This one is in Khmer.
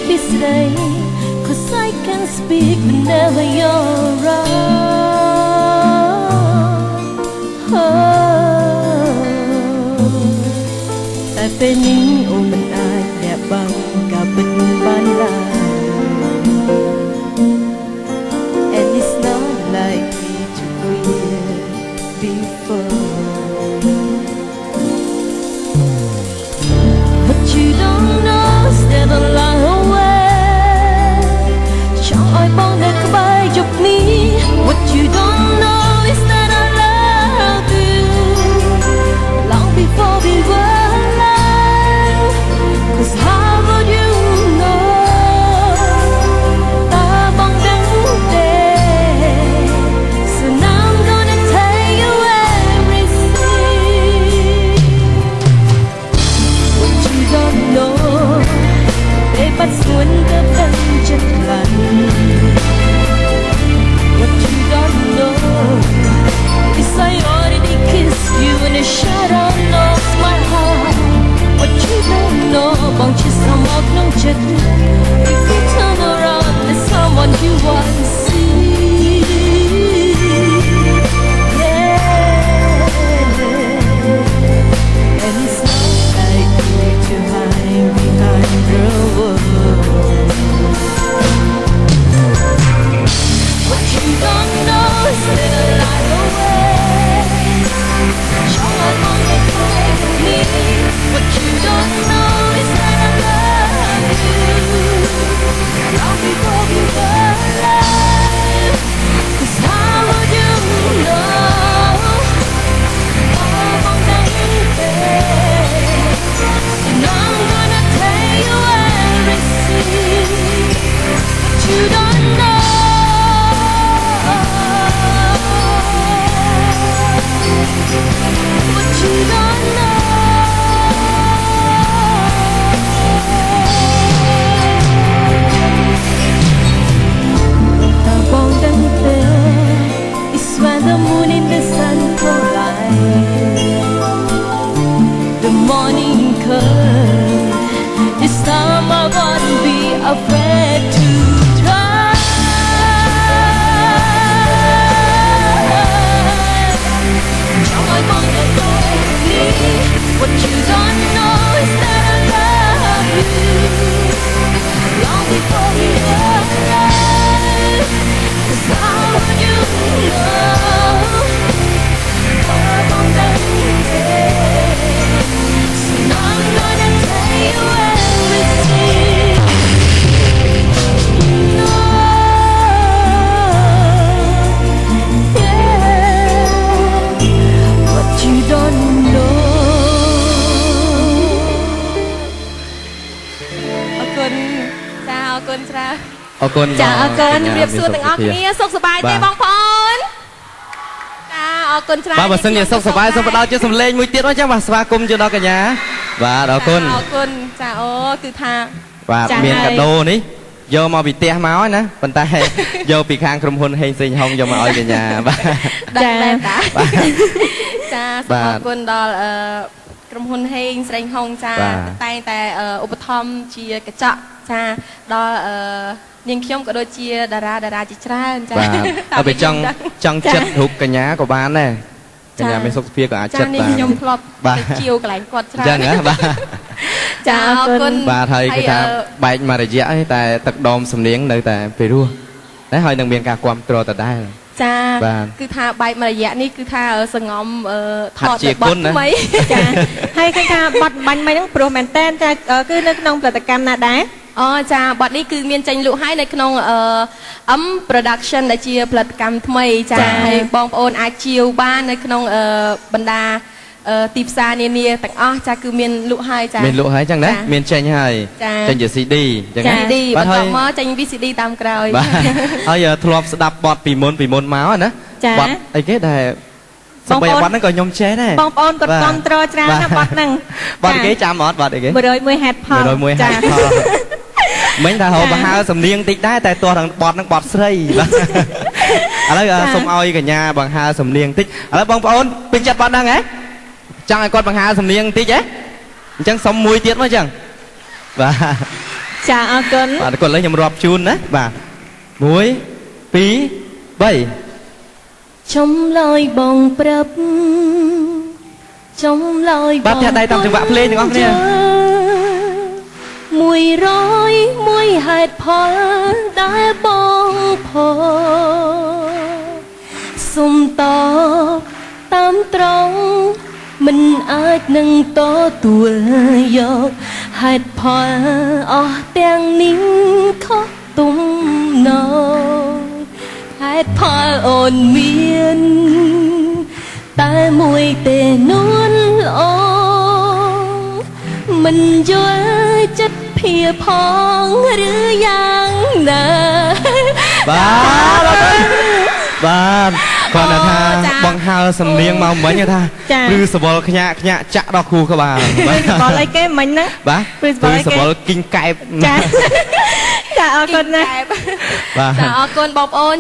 be stay, 'cause I can speak whenever you're around. Tại bên những ôm mình ai đẹp bằng cả bình ban la. And it's not like we to fear before. What you don't know is that a long way. Chẳng ai bong để các bài dục ní. What you don't know is that I love you long before we were alive. 'Cause how would you know? Ta bong đắng day. So now I'm gonna tell you everything. What you don't know, để bắt xuân ta đang chất lạnh. What you don't know is I already kissed you in a shadow knows my heart. What you don't know, bằng chỉ sao một nông chất. If you turn around, there's someone you want to see. Yeah. And it's not like you to hide behind the world. What you don't know is that I lie away. Trong ai mong để thấy me. What you don't know is that I love you long before we were alive. 'Cause how would you know? Oh, mong đắng day. So now I'm gonna tell you everything. What you don't know. What you don't know. Ta bong đắng day is when the moon and the sun collide. The morning comes. This time I won't be afraid to try. Trong ai mong để thấy me. What you don't know is that I love you long before we were alive. 'Cause how would you know? Oh, mong đắng day. So now I'm gonna tell you everything. No, yeah. What you don't know. អរគុណចាអរគុណច្រើនអរគុណចាអរគុណជម្រាបសួរទាំងអស់គ្នាសុខសប្បាយទេបងប្អូនចាអរគុណច្រើនបាទបើសិនជាសុខសប្បាយសូមបដោតជាសំឡេងមួយទៀតមកចាបាទស្វាគមន៍ជូនដល់កញ្ញាបាទអរគុណអរគុណចាអូគឺថាបាទមានកាដូនេះយកមកពីផ្ទះមកណាប៉ុន្តែយកពីខាងក្រុមហ៊ុនហេងសេងហុងយកមកឲ្យកញ្ញាបាទចាចាសូមអរគុណដល់ក្រុមហ៊ុនហេងស្រេងហុងចាតែងតែឧបត្ថម្ភជាកញ្ចក់ចាដល់នាងខ្ញុំក៏ដូចជាតារាជាច្រើនចាបាទបើចង់ចិត្តរូបកញ្ញាក៏បានដែរកញ្ញាមានសុខភាពក៏អាចចិត្តបានខ្ញុំធ្លាប់ទៅជាវកន្លែងគាត់ច្រើនអញ្ចឹងហ៎បាទចាអរគុណបាទហើយគឺថាបែកមករយៈតែទឹកដមសំនៀងនៅតែពីរោះតែហើយនឹងមានការគ្រប់គ្រងដដែលចាគឺថាបែកមករយៈនេះគឺថាសងំថតទៅបត់ថ្មីចាហើយឃើញថាបត់បាញ់មិញហ្នឹងព្រោះមែនតែនចាគឺនៅក្នុងផលិតកម្មណាដែរអូចាបទនេះគឺមានចេញលក់ហើយនៅក្នុងM Production ដែលជាផលិតកម្មថ្មីចាហើយបងប្អូនអាចជាវបាននៅក្នុងបណ្ដាទីផ្សារនានាទាំងអស់ចាគឺមានលក់ហើយចាមានលក់ហើយចឹងណាមានចេញហើយចេញជា CD ចឹងណា CD បន្ទាប់មកចេញ VCD តាមក្រោយហើយធ្លាប់ស្ដាប់បទពីមុនមកណាបទអីគេដែលសម្បីបទហ្នឹងក៏ខ្ញុំចេះដែរបងប្អូនគាត់គាំទ្រច្រើនណាបទហ្នឹងបទគេចាំអត់បទអីគេ101ហេតុផល101ហេតុផលមិញថាហៅបង្ហើសំនៀងតិចដែរតែទាស់នឹងបទហ្នឹងបទស្រីបាទឥឡូវសូមឲ្យកញ្ញាបង្ហើសំនៀងតិចឥឡូវបងប្អូនពេញចិត្តបទហ្នឹងហ៎ចង់ឲ្យគាត់បង្ហើសំនៀងតិចហ៎អញ្ចឹងសុំមួយទៀតមកអញ្ចឹងបាទ ចាអរគុណ បាទគាត់លើខ្ញុំរាប់ជូនណាបាទ1 2 3 ចំឡើយបងប្រាប់ចំឡើយ បាទផ្ទះដៃតាមចង្វាក់ភ្លេងទាំងអស់គ្នា 101ហេតុផលដែលបងផលសុំតបតាមត្រង់មិនអាចនឹងទទួលយកហេតុផលអស់ទាំងនេះខុសទំនងហេតុផលអូនមានតែមួយទេនួនល្អមិនយល់ចិត្តភាផងឬយ៉ាងណា បាទគាត់ថាបង្ហើសំនៀងមកមិញថាព្រឺសវល់ខ្ញាក់ចាក់ដល់គ្រូក្បាល ព្រឺសវល់អីគេមិញណា បាទ ព្រឺសវល់អីគេ គីងកែប ចាចាអរគុណណាស់ បាទ ចាអរគុណបងប្អូន